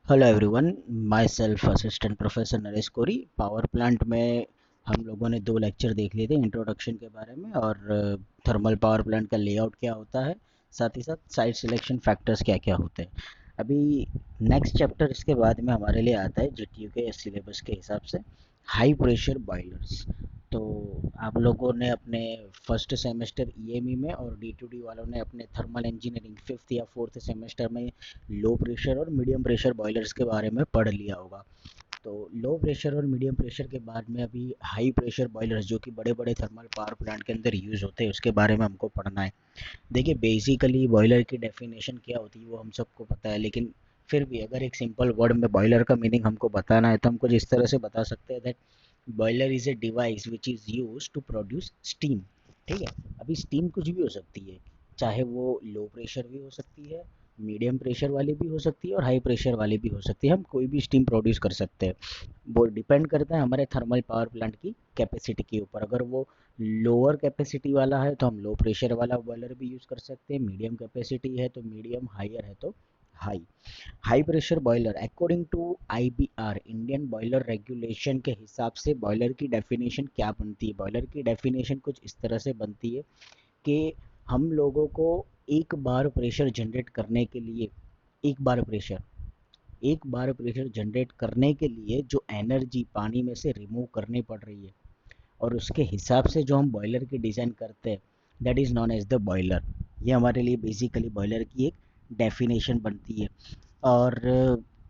Hello everyone, myself assistant professor Naresh Kori. Power plant में हम लोगों ने दो लेक्चर देख लिए थे इंट्रोडक्शन के बारे में, और थर्मल पावर प्लांट का लेआउट क्या होता है, साथ ही साथ साइट सिलेक्शन फैक्टर्स क्या क्या होते हैं। अभी नेक्स्ट चैप्टर इसके बाद में हमारे लिए आता है जीटीयू के सिलेबस के हिसाब से हाई प्रेशर बॉयलर्स। तो आप लोगों ने अपने फर्स्ट सेमेस्टर ईएमई में और डी टू डी वालों ने अपने थर्मल इंजीनियरिंग फिफ्थ या फोर्थ सेमेस्टर में लो प्रेशर और मीडियम प्रेशर बॉयलर्स के बारे में पढ़ लिया होगा। तो लो प्रेशर और मीडियम प्रेशर के बाद में अभी हाई प्रेशर बॉयलर्स जो कि बड़े बड़े थर्मल पावर प्लांट के अंदर यूज़ होते हैं उसके बारे में हमको पढ़ना है। देखिए, बेसिकली बॉयलर की डेफिनेशन क्या होती है वो हम सबको पता है, लेकिन फिर भी अगर एक सिंपल वर्ड में बॉयलर का मीनिंग हमको बताना है तो हम कुछ इस तरह से बता सकते हैं that boiler is a device which is use to produce steam. ठीक है। अभी स्टीम कुछ भी हो सकती है, चाहे वो लो प्रेशर भी हो सकती है, मीडियम प्रेशर वाली भी हो सकती है और हाई प्रेशर वाली भी हो सकती है। हम कोई भी स्टीम प्रोड्यूस कर सकते हैं। वो डिपेंड करता है हमारे थर्मल पावर प्लांट की कैपेसिटी के ऊपर। अगर वो लोअर कैपेसिटी वाला है तो हम लो प्रेशर वाला बॉयलर भी यूज़ कर सकते हैं, मीडियम कैपेसिटी है तो मीडियम, हाइयर है तो high. High pressure boiler according to IBR, Indian boiler regulation के हिसाब से बॉयलर की डेफिनेशन क्या बनती है। बॉयलर की डेफिनेशन कुछ इस तरह से बनती है कि हम लोगों को एक बार प्रेशर जनरेट करने के लिए, एक बार प्रेशर एक बार प्रेशर जनरेट करने के लिए जो एनर्जी पानी में से रिमूव करनी पड़ रही है और उसके हिसाब से जो हम बॉयलर की डिज़ाइन करते हैं, that is known as the boiler. ये हमारे लिए बेसिकली बॉयलर की एक डेफिनेशन बनती है। और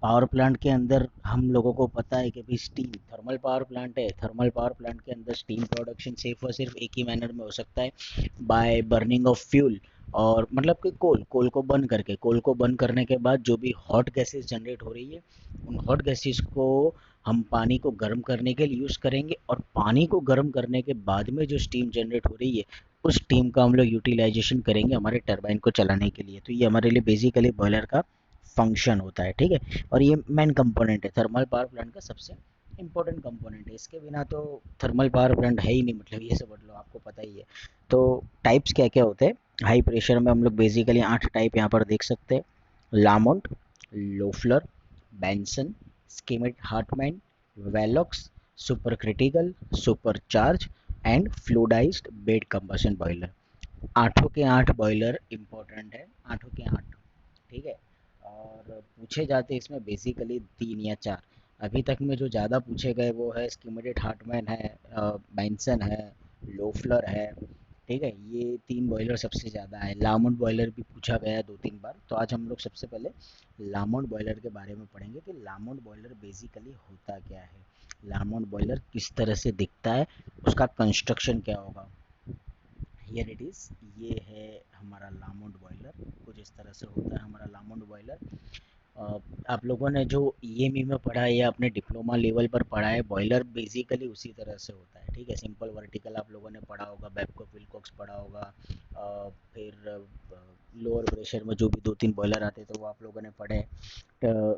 पावर प्लांट के अंदर हम लोगों को पता है कि भाई स्टीम थर्मल पावर प्लांट है, थर्मल पावर प्लांट के अंदर स्टीम प्रोडक्शन सिर्फ और सिर्फ एक ही मैनर में हो सकता है, बाय बर्निंग ऑफ फ्यूल। और मतलब कि कोल को बर्न करके, कोल को बर्न करने के बाद जो भी हॉट गैसेस जनरेट हो रही है उन हॉट गैसेस को हम पानी को गर्म करने के लिए यूज़ करेंगे, और पानी को गर्म करने के बाद में जो स्टीम जनरेट हो रही है उस स्टीम का हम लोग यूटिलाइजेशन करेंगे हमारे टरबाइन को चलाने के लिए। तो ये हमारे लिए बेसिकली बॉयलर का फंक्शन होता है। ठीक है। और ये मेन कंपोनेंट है थर्मल पावर प्लांट का, सबसे इंपॉर्टेंट कंपोनेंट है। इसके बिना तो थर्मल पावर प्लांट है ही नहीं, मतलब ये सब मतलब आपको पता ही है। तो टाइप्स क्या क्या होते हैं हाई प्रेशर में, हम लोग बेसिकली 8 टाइप यहाँ पर देख सकते हैं। Lamont, Loeffler, Benson, Schmidt Hartmann, Velox, super critical, super charge and fluidized bed combustion boiler. आठों के आठ बॉयलर इंपॉर्टेंट है, आठों के आठ। ठीक है। और पूछे जाते इसमें बेसिकली 3 या 4। अभी तक में जो ज़्यादा पूछे गए वो है स्कीमेटेड हार्टमैन है, बेंसन है, लोफ्लर है। ठीक है, ये 3 बॉयलर सबसे ज़्यादा है। लामोंट बॉयलर भी पूछा गया है 2-3 बार। तो आज हम लोग सबसे पहले लामोंट बॉयलर के बारे में पढ़ेंगे कि लामोंट बॉयलर बेसिकली होता क्या है, लामोंट बॉयलर किस तरह से दिखता है, उसका कंस्ट्रक्शन क्या होगा। हियर इट इज़, ये है हमारा लामोंट बॉयलर। कुछ इस तरह से होता है हमारा लामोंट बॉयलर। आप लोगों ने जो ईएमई में पढ़ा है या अपने डिप्लोमा लेवल पर पढ़ा है, बॉयलर बेसिकली उसी तरह से होता है। ठीक है, सिंपल वर्टिकल आप लोगों ने पढ़ा होगा, बैबकॉक विलकॉक्स पढ़ा होगा। फिर लोअर प्रेशर में जो भी 2-3 बॉयलर आते थे वो आप लोगों ने पढ़े।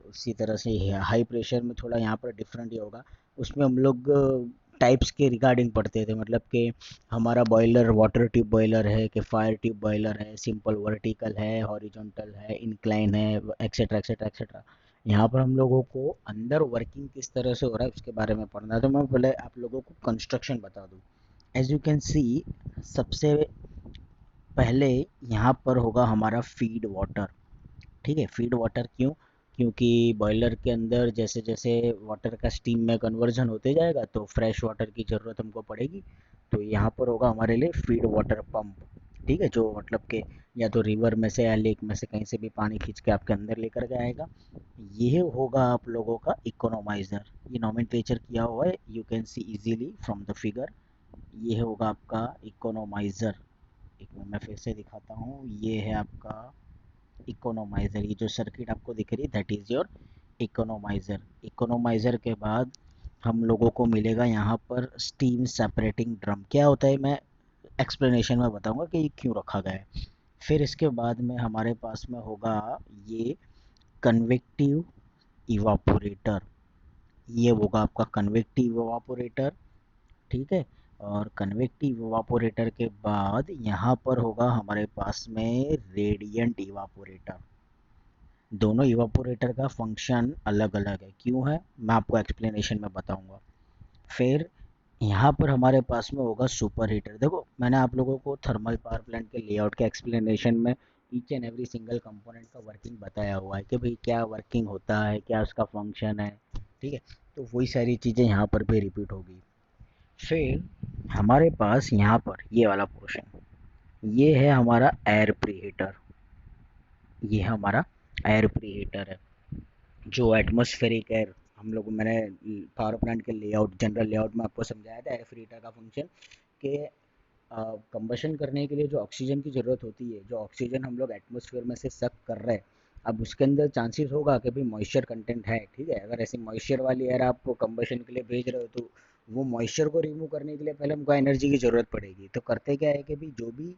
उसी तरह से हाई प्रेशर में थोड़ा यहाँ पर डिफरेंट ही होगा। उसमें हम लोग टाइप्स के रिगार्डिंग पढ़ते थे, मतलब कि हमारा बॉयलर वाटर ट्यूब बॉयलर है कि फायर ट्यूब बॉयलर है, सिंपल वर्टिकल है, हॉरिजॉन्टल है, इंक्लाइन है, एक्सेट्रा एक्सेट्रा एक्सेट्रा। यहाँ पर हम लोगों को अंदर वर्किंग किस तरह से हो रहा है उसके बारे में पढ़ना है। तो मैं पहले आप लोगों को कंस्ट्रक्शन बता दूँ। एज यू कैन सी, सबसे पहले यहाँ पर होगा हमारा फीड वाटर। ठीक है, फीड वाटर क्यों? क्योंकि बॉयलर के अंदर जैसे जैसे वाटर का स्टीम में कन्वर्जन होते जाएगा तो फ्रेश वाटर की ज़रूरत हमको पड़ेगी। तो यहाँ पर होगा हमारे लिए फीड वाटर पंप। ठीक है, जो मतलब कि या तो रिवर में से या लेक में से कहीं से भी पानी खींच के आपके अंदर लेकर जाएगा। ये होगा आप लोगों का इकोनोमाइजर। ये नॉमेनक्लेचर किया हुआ है, you can see easily from the figure. ये होगा आपका इकोनोमाइजर। एक मिनट मैं फिर से दिखाता हूँ, ये है आपका इकोनोमाइजर। ये जो सर्किट आपको दिख रही है that is your economiser. Economiser के बाद हम लोगों को मिलेगा यहाँ पर स्टीम सेपरेटिंग ड्रम। क्या होता है मैं एक्सप्लेनेशन में बताऊंगा कि ये क्यों रखा गया है। फिर इसके बाद में हमारे पास में होगा ये कन्वेक्टिव इवापोरेटर। ये होगा आपका कन्वेक्टिव इवापोरेटर। ठीक है। और कन्वेक्टिव इवापोरेटर के बाद यहाँ पर होगा हमारे पास में रेडियंट इवापोरेटर। दोनों इवापोरेटर का फंक्शन अलग अलग है, क्यों है मैं आपको एक्सप्लेनेशन में बताऊंगा। फिर यहाँ पर हमारे पास में होगा सुपर हीटर। देखो मैंने आप लोगों को थर्मल पावर प्लांट के लेआउट के एक्सप्लेनेशन में each and every single component का वर्किंग बताया हुआ है कि भाई क्या वर्किंग होता है, क्या उसका फंक्शन है, ठीक है। तो वही सारी चीज़ें यहाँ पर भी रिपीट होगी। फिर हमारे पास यहाँ पर ये वाला पोर्शन, ये है हमारा एयर प्रीहीटर। ये हमारा एयर प्रीहीटर है जो एटमॉस्फेरिक एयर, हम लोग मैंने पावर प्लांट के लेआउट जनरल लेआउट में आपको समझाया था एयर प्रीहीटर का फंक्शन कि कंबशन करने के लिए जो ऑक्सीजन की ज़रूरत होती है, जो ऑक्सीजन हम लोग एटमॉस्फेयर में से सक कर रहे हैं, अब उसके अंदर चांसेस होगा कि भाई मॉइस्चर कंटेंट है, ठीक है। अगर ऐसी मॉइस्चर वाली एयर आप कंबशन के लिए भेज रहे हो तो वो मॉइस्चर को रिमूव करने के लिए पहले हमको एनर्जी की ज़रूरत पड़ेगी। तो करते क्या है कि भाई जो भी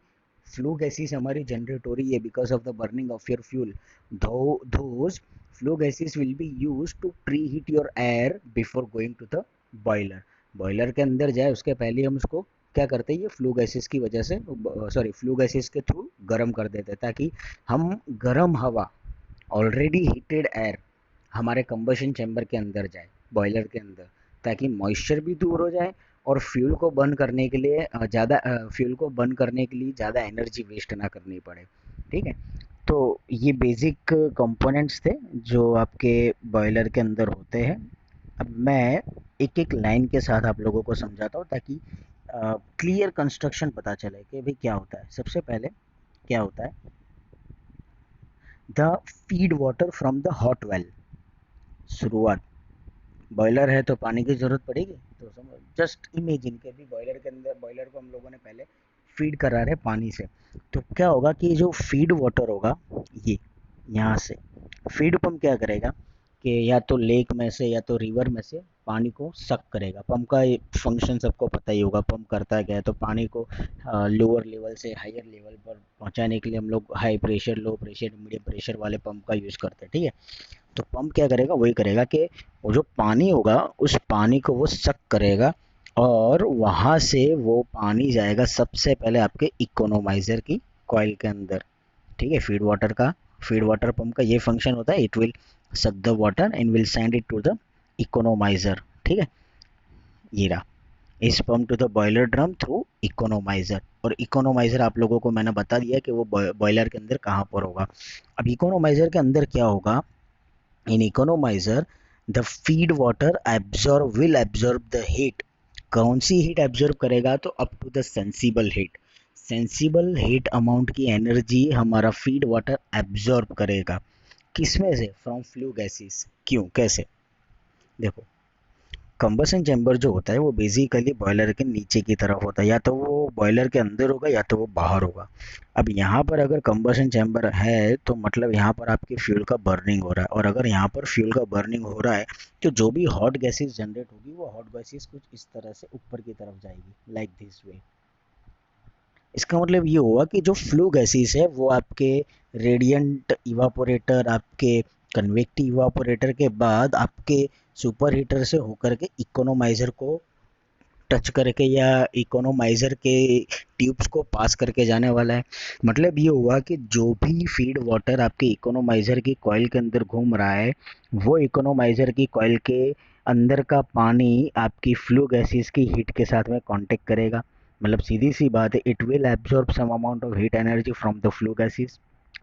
फ्लू गैसेस हमारी जनरेट हो रही है because of the burning of your fuel, those flue gases will be used to preheat your air before going to the boiler। Boiler के अंदर जाए उसके पहले हम उसको क्या करते हैं, ये फ्लू गैसेस की वजह से, सॉरी फ्लू गैसेस के थ्रू गर्म कर देते हैं ताकि हम गर्म हवा, ऑलरेडी हीटेड एयर हमारे कंबशन चैम्बर के अंदर जाए, बॉयलर के अंदर, ताकि मॉइस्चर भी दूर हो जाए और फ्यूल को बर्न करने के लिए ज़्यादा एनर्जी वेस्ट ना करनी पड़े, ठीक है। तो ये बेसिक कंपोनेंट्स थे जो आपके बॉयलर के अंदर होते हैं। अब मैं एक एक लाइन के साथ आप लोगों को समझाता हूँ ताकि क्लियर कंस्ट्रक्शन पता चले कि भाई क्या होता है। सबसे पहले क्या होता है, the feed water from the hot well. शुरुआत, बॉयलर है तो पानी की ज़रूरत पड़ेगी, तो समझ जस्ट इमेजिन के भी बॉयलर के अंदर, बॉयलर को हम लोगों ने पहले फीड करा रहे पानी से। तो क्या होगा कि जो फीड वाटर होगा, ये यहाँ से फीड पंप क्या करेगा कि या तो लेक में से या तो रिवर में से पानी को सक करेगा। पंप का फंक्शन सबको पता ही होगा, पंप करता क्या है, तो पानी को लोअर लेवल से हायर लेवल पर पहुंचाने के लिए हम लोग high pressure, low pressure, medium pressure वाले पंप का यूज़ करते हैं, ठीक है। तो पंप क्या करेगा, वही करेगा कि वो जो पानी होगा उस पानी को वो सक करेगा और वहाँ से वो पानी जाएगा सबसे पहले आपके इकोनोमाइजर की कॉइल के अंदर, ठीक है। फीड वाटर पंप का ये फंक्शन होता है, it will suck the water and will send it to the economiser, ठीक है। ये रहा, इस pump to the boiler drum through economiser. और इकोनोमाइजर आप लोगों को मैंने बता दिया कि वो बॉयलर के अंदर कहाँ पर होगा। अब इकोनोमाइजर के अंदर क्या होगा, in economiser the feed water absorb the heat. कौन सी हीट एब्जॉर्ब करेगा, तो up to the sensible heat. Sensible heat amount की एनर्जी हमारा फीड वाटर एब्जॉर्ब करेगा, किसमें से, फ्रॉम फ्लू गैसेस। क्यों, कैसे, देखो कंबसन चैम्बर जो होता है वो बेसिकली बॉयलर के नीचे की तरफ होता है, या तो वो बॉयलर के अंदर होगा या तो वो बाहर होगा। अब यहाँ पर अगर कंबसन चैम्बर है तो मतलब यहाँ पर आपकी फ्यूल का बर्निंग हो रहा है, और अगर यहाँ पर फ्यूल का बर्निंग हो रहा है तो जो भी हॉट गैसेस जनरेट होगी वो हॉट गैसेस कुछ इस तरह से ऊपर की तरफ जाएगी, लाइक दिस वे। इसका मतलब ये हुआ कि जो फ्लू गैसेस है वो आपके रेडिएंट इवापोरेटर, आपके कन्वेक्टिव इवापोरेटर के बाद आपके सुपर हीटर से होकर के इकोनोमाइजर को टच करके या इकोनोमाइजर के ट्यूब्स को पास करके जाने वाला है। मतलब ये हुआ कि जो भी फीड वाटर आपके इकोनोमाइजर की कॉइल के अंदर घूम रहा है वो इकोनोमाइजर की कॉइल के अंदर का पानी आपकी फ्लू गैसेस की हीट के साथ में कांटेक्ट करेगा। मतलब सीधी सी बात है, it will absorb some amount of heat energy from the flue gases.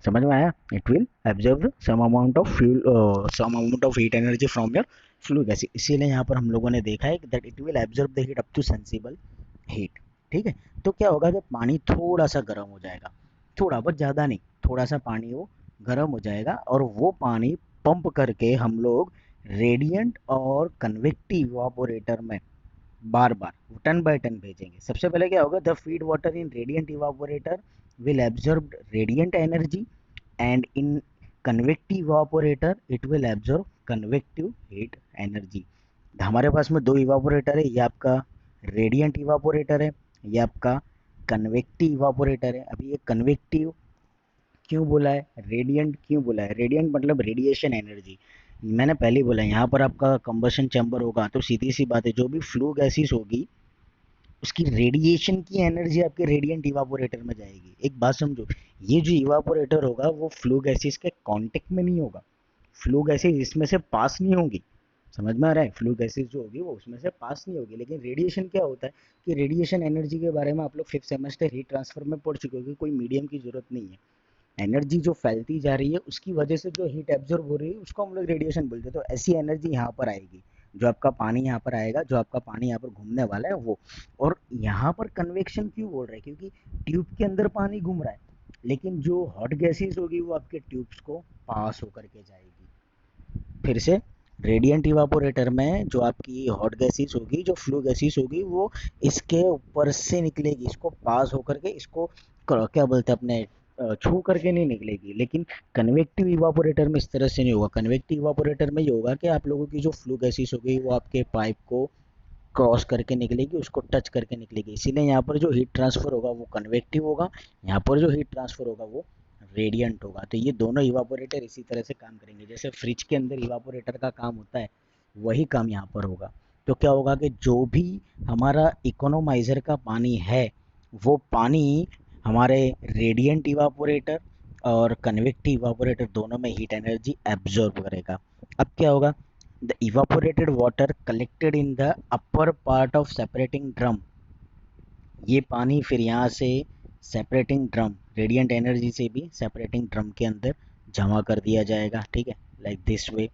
समझ में आया, it will absorb some amount of heat energy from your flue gases. इसीलिए यहाँ पर हम लोगों ने देखा है that it will absorb the heat up to sensible heat, ठीक है। तो क्या होगा कि पानी थोड़ा सा गर्म हो जाएगा, थोड़ा, बहुत ज़्यादा नहीं, थोड़ा सा पानी वो गर्म हो जाएगा और वो पानी पंप करके हम लोग रेडिएंट और कन्वेक्टिव इवापोरेटर में बार बार टन बाय टन भेजेंगे। सबसे पहले क्या होगा, the feed water in radiant evaporator will absorb radiant energy and in convective evaporator it will absorb convective heat energy. हमारे पास में दो इवापोरेटर है, ये आपका रेडिएंट इवापोरेटर है, ये आपका कन्वेक्टिव इवापोरेटर है। अभी ये कन्वेक्टिव क्यों बोला है, रेडिएंट क्यों बोला है, रेडिएंट मतलब रेडिएशन एनर्जी। मैंने पहले ही बोला यहाँ पर आपका कंबशन चैम्बर होगा तो सीधी सी बात है जो भी फ्लू गैसेस होगी उसकी रेडिएशन की एनर्जी आपके रेडिएंट इवापोरेटर में जाएगी। एक बात समझो, ये जो इवापोरेटर होगा वो फ्लू गैसेस के कांटेक्ट में नहीं होगा, फ्लू गैसेस इसमें से पास नहीं होंगी। समझ में आ रहा है? फ्लू गैसेस जो होगी वो उसमें से पास नहीं होगी। लेकिन रेडिएशन क्या होता है कि रेडिएशन एनर्जी के बारे में आप लोग 5th सेमेस्टर हीट ट्रांसफर में पढ़ चुके हो कि कोई मीडियम की जरूरत नहीं है। एनर्जी जो फैलती जा रही है उसकी वजह से जो हीट एब्जॉर्ब हो रही है उसको हम लोग रेडिएशन बोलते हैं। तो ऐसी एनर्जी यहाँ पर आएगी, जो आपका पानी यहाँ पर आएगा, जो आपका पानी यहाँ पर घूमने वाला है वो। और यहाँ पर कन्वेक्शन क्यों बोल रहे हैं? क्योंकि ट्यूब के अंदर पानी घूम रहा है, लेकिन जो हॉट गैसेस होगी वो आपके ट्यूब्स को पास होकर के जाएगी। फिर से, रेडिएंट इवापोरेटर में जो आपकी हॉट गैसेस होगी, जो फ्लू गैसेस होगी, वो इसके ऊपर से निकलेगी, इसको पास होकर के, इसको क्या बोलते हैं अपने, छू करके नहीं निकलेगी। लेकिन कन्वेक्टिव इवापोरेटर में इस तरह से नहीं होगा। कन्वेक्टिव इवापोरेटर में ये होगा कि आप लोगों की जो फ्लू गैसेस होगी वो आपके पाइप को क्रॉस करके निकलेगी, उसको टच करके निकलेगी। इसीलिए यहाँ पर जो हीट ट्रांसफर होगा वो कन्वेक्टिव होगा, यहाँ पर जो हीट ट्रांसफर होगा वो रेडियंट होगा। तो ये दोनों इवापोरेटर इसी तरह से काम करेंगे। जैसे फ्रिज के अंदर इवापोरेटर का काम होता है, वही काम यहाँ पर होगा। तो क्या होगा कि जो भी हमारा इकोनोमाइजर का पानी है वो पानी हमारे रेडियंट इवापोरेटर और कन्वेक्टिव इवापोरेटर दोनों में हीट एनर्जी एब्जॉर्ब करेगा। अब क्या होगा, the evaporated water collected in the upper part of separating drum, ये पानी फिर यहाँ से सेपरेटिंग ड्रम, रेडिएंट एनर्जी से भी सेपरेटिंग ड्रम के अंदर जमा कर दिया जाएगा। ठीक है, लाइक दिस वे।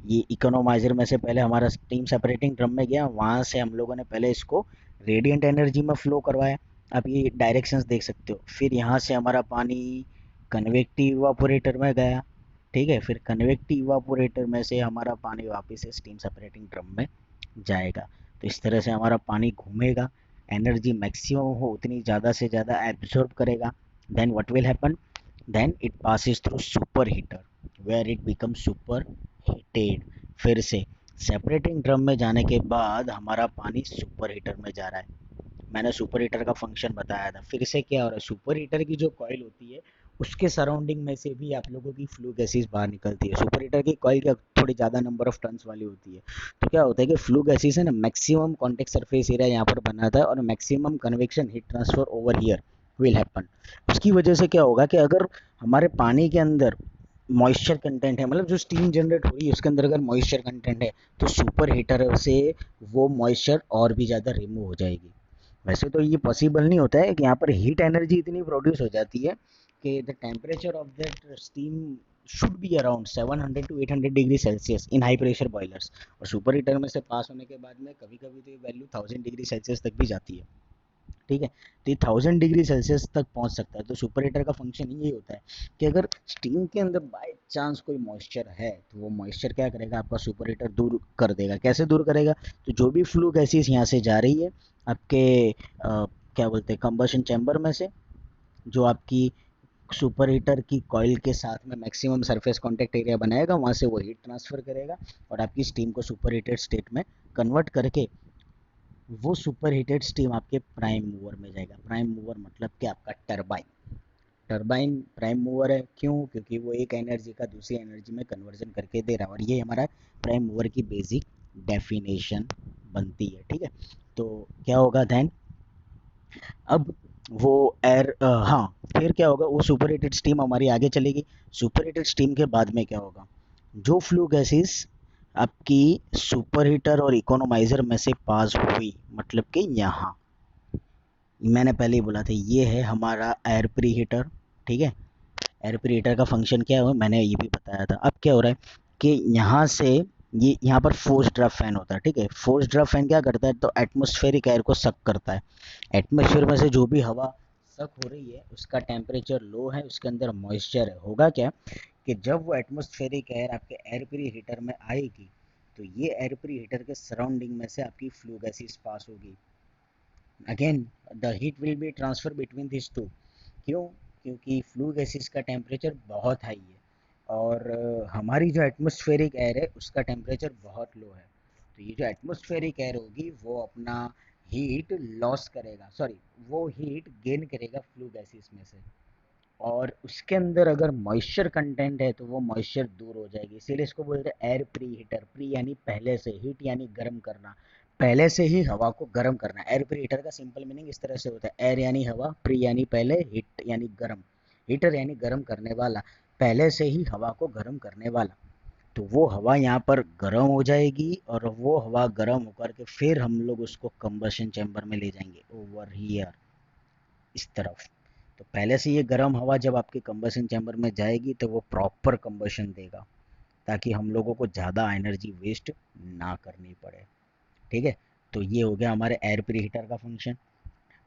ये इकोनोमाइजर में से पहले हमारा स्टीम सेपरेटिंग ड्रम में गया, वहाँ से हम लोगों ने पहले इसको रेडिएंट एनर्जी में फ्लो करवाया। आप ये डायरेक्शंस देख सकते हो। फिर यहाँ से हमारा पानी कन्वेक्टिव इवापोरेटर में गया। ठीक है, फिर कन्वेक्टिव इवापोरेटर में से हमारा पानी वापस से स्टीम सेपरेटिंग ड्रम में जाएगा। तो इस तरह से हमारा पानी घूमेगा, एनर्जी मैक्सिमम हो उतनी ज़्यादा से ज़्यादा एब्जॉर्ब करेगा। Then what will happen, then it passes through super heater where it become super heated. फिर से सेपरेटिंग ड्रम में जाने के बाद हमारा पानी सुपर हीटर में जा रहा है। मैंने सुपर हीटर का फंक्शन बताया था। फिर से क्या हो रहा है, सुपर हीटर की जो कॉइल होती है उसके सराउंडिंग में से भी आप लोगों की फ्लू गैसेस बाहर निकलती है। सुपर हीटर की कॉइल क्या थोड़ी ज़्यादा नंबर ऑफ टर्न्स वाली होती है। तो क्या होता है कि फ्लू गैसेस है ना, मैक्सिमम कॉन्टेक्ट सरफेस एरिया यहाँ पर बनाता है और maximum convection heat transfer over here will happen. उसकी वजह से क्या होगा कि अगर हमारे पानी के अंदर मॉइस्चर कंटेंट है, मतलब जो स्टीम जनरेट हो रही है उसके अंदर अगर मॉइस्चर कंटेंट है, तो सुपर हीटर से वो मॉइस्चर और भी ज़्यादा रिमूव हो जाएगी। वैसे तो ये पॉसिबल नहीं होता है कि यहाँ पर हीट एनर्जी इतनी प्रोड्यूस हो जाती है कि the temperature of that steam should be around 700 to 800 degree Celsius in high pressure boilers. और सुपर हीटर में से पास होने के बाद में कभी कभी तो ये वैल्यू 1000 डिग्री सेल्सियस तक भी जाती है। ठीक है, तो ये 1000 डिग्री सेल्सियस तक पहुंच सकता है। तो सुपर हीटर का फंक्शन यही होता है कि अगर स्टीम के अंदर बाय चांस कोई मॉइस्चर है तो वो मॉइस्चर क्या करेगा, आपका सुपर हीटर दूर कर देगा। कैसे दूर करेगा, तो जो भी फ्लू गैसेस यहाँ से जा रही है आपके क्या बोलते हैं कंबशन चैम्बर में से, जो आपकी सुपर हीटर की कॉइल के साथ में मैक्सिमम सरफेस कांटेक्ट एरिया बनाएगा, वहाँ से वो हीट ट्रांसफर करेगा और आपकी स्टीम को सुपर हीटेड स्टेट में कन्वर्ट करके वो सुपर हीटेड स्टीम आपके प्राइम मूवर में जाएगा। प्राइम मूवर मतलब कि आपका टरबाइन। टरबाइन प्राइम मूवर है, क्यों? क्योंकि वो एक एनर्जी का दूसरी एनर्जी में कन्वर्जन करके दे रहा है। और ये हमारा प्राइम मूवर की बेसिक डेफिनेशन बनती है। ठीक है, तो क्या होगा देन, अब वो एयर, हाँ, फिर क्या होगा, वो सुपर हीटेड स्टीम हमारी आगे चलेगी। सुपर हीटेड स्टीम के बाद में क्या होगा, जो फ्लू गैसेस आपकी सुपर हीटर और इकोनोमाइजर में से पास हुई, मतलब कि यहाँ मैंने पहले ही बोला था ये है हमारा एयर प्री हीटर। ठीक है, एयर प्री हीटर का फंक्शन क्या है मैंने ये भी बताया था। अब क्या हो रहा है कि यहाँ से ये यहाँ पर फोर्स ड्राफ्ट फैन होता है। ठीक है, फोर्स ड्राफ्ट फैन क्या करता है, तो एटमॉस्फेरिक एयर को सक करता है। एटमॉस्फेयर में से जो भी हवा सक हो रही है उसका टेम्परेचर लो है, उसके अंदर मॉइस्चर है। होगा क्या कि जब वो एटमॉस्फेरिक एयर आपके एयर प्री हीटर में आएगी तो ये एयर प्री हीटर के सराउंडिंग में से आपकी फ्लू गैसेस पास होगी। Again the heat will be transfer between this two. क्यों? क्योंकि फ्लू गैसेस का टेम्परेचर बहुत हाई है और हमारी जो एटमॉस्फेरिक एयर है उसका टेम्परेचर बहुत लो है। तो ये जो एटमॉस्फेरिक एयर होगी वो अपना हीट लॉस करेगा, सॉरी, वो हीट गेन करेगा फ्लू गैसेस में से। और उसके अंदर अगर मॉइस्चर कंटेंट है तो वो मॉइस्चर दूर हो जाएगी। इसीलिए इसको बोलते हैं एयर प्री हीटर। प्री यानी पहले से, हीट यानी गर्म करना। पहले से ही हवा को गर्म करना। एयर प्रीहीटर का सिंपल मीनिंग इस तरह से होता है, एयर यानी हवा, प्री यानी पहले, हीट यानी गर्म, हीटर यानी गर्म करने वाला, पहले से ही हवा को गर्म करने वाला। तो वो हवा यहाँ पर गर्म हो जाएगी और वो हवा गर्म होकर के फिर हम लोग उसको कंबशन चैम्बर में ले जाएंगे, ओवर हियर, इस तरफ। तो पहले से ये गर्म हवा जब आपके कंबशन चैम्बर में जाएगी तो वो प्रॉपर कंबशन देगा, ताकि हम लोगों को ज़्यादा एनर्जी वेस्ट ना करनी पड़े। ठीक है। तो ये हो गया हमारे एयर प्री हीटर का फंक्शन।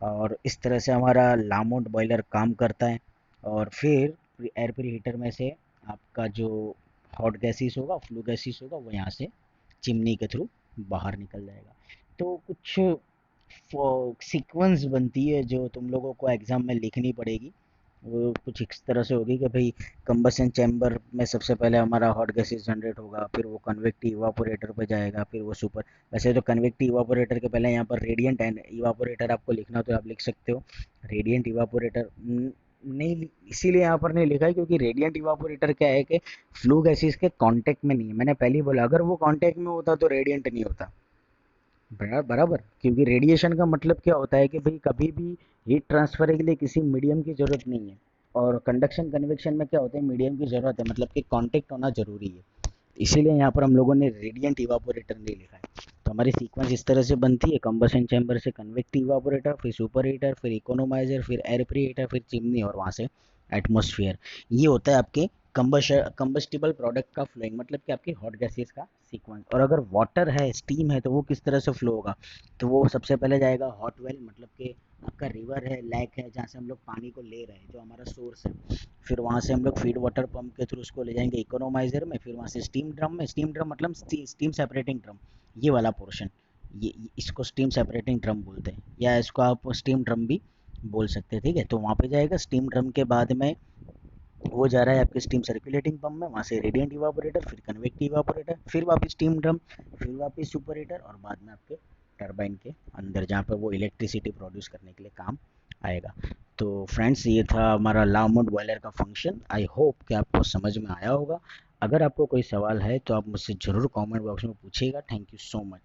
और इस तरह से हमारा लामोट बॉयलर काम करता है। और फिर एयर प्री हीटर में से आपका जो हॉट गैसेस होगा, फ्लू गैसेस होगा, वो यहाँ से चिमनी के थ्रू बाहर निकल जाएगा। तो कुछ सीक्वेंस बनती है जो तुम लोगों को एग्जाम में लिखनी पड़ेगी। वो कुछ इस तरह से होगी कि भाई कंबशन चैम्बर में सबसे पहले हमारा हॉट गैसेस जनरेट होगा, फिर वो कन्वेक्टिव इवापोरेटर पे जाएगा, फिर वो सुपर, वैसे तो कन्वेक्टिव इवापोरेटर के पहले यहाँ पर रेडियंट एंड इवापोरेटर आपको लिखना, तो आप लिख सकते हो रेडियंट इवापोरेटर। नहीं, इसीलिए यहाँ पर नहीं लिखा है क्योंकि रेडियंट इवापोरेटर क्या है कि फ्लू गैसेस के कांटेक्ट में नहीं है। मैंने पहले ही बोला, अगर वो कांटेक्ट में होता तो रेडियंट नहीं होता। बराबर, क्योंकि रेडिएशन का मतलब क्या होता है कि भाई कभी भी हीट ट्रांसफर के लिए किसी मीडियम की जरूरत नहीं है। और कंडक्शन कन्वेक्शन में क्या होता है, मीडियम की जरूरत है, मतलब कि कांटेक्ट होना जरूरी है। इसीलिए यहाँ पर हम लोगों ने रेडियंट इवापोरेटर नहीं लिखा है। तो हमारी सीक्वेंस इस तरह से बनती है, कंबशन चैम्बर से कन्वेक्टिव इवापोरेटर, फिर सुपर हीटर, फिर इकोनोमाइजर, फिर एयर प्री हीटर, फिर चिमनी, और वहाँ से एटमोसफियर। ये होता है आपके कंबस्टिबल प्रोडक्ट का फ्लोइंग, मतलब कि आपकी हॉट गैसेस का सीक्वेंस। और अगर वाटर है, स्टीम है, तो वो किस तरह से फ्लो होगा, तो वो सबसे पहले जाएगा हॉट वेल, मतलब कि आपका रिवर है, लेक है, जहाँ से हम लोग पानी को ले रहे हैं, जो हमारा सोर्स है। फिर वहाँ से हम लोग फीड वाटर पंप के थ्रू उसको ले जाएंगे इकोनोमाइजर में, फिर वहाँ से स्टीम ड्रम में, स्टीम ड्रम मतलब स्टीम सेपरेटिंग ड्रम, ये वाला पोर्शन, इसको स्टीम सेपरेटिंग ड्रम बोलते हैं, या इसको आप स्टीम ड्रम भी बोल सकते हैं। ठीक है। तो वहाँ पे जाएगा स्टीम ड्रम के बाद में, वो जा रहा है आपके स्टीम सर्कुलेटिंग पंप में, वहाँ से रेडियंट इवापोरेटर, फिर कन्वेक्टिव इवापोरेटर, फिर वापस स्टीम ड्रम, फिर वापस सुपर हीटर, और बाद में आपके टरबाइन के अंदर, जहाँ पर वो इलेक्ट्रिसिटी प्रोड्यूस करने के लिए काम आएगा। तो फ्रेंड्स, ये था हमारा लामोट बॉयलर का फंक्शन। आई होप कि आपको समझ में आया होगा। अगर आपको कोई सवाल है तो आप मुझसे ज़रूर कमेंट बॉक्स में पूछिएगा। Thank you so much.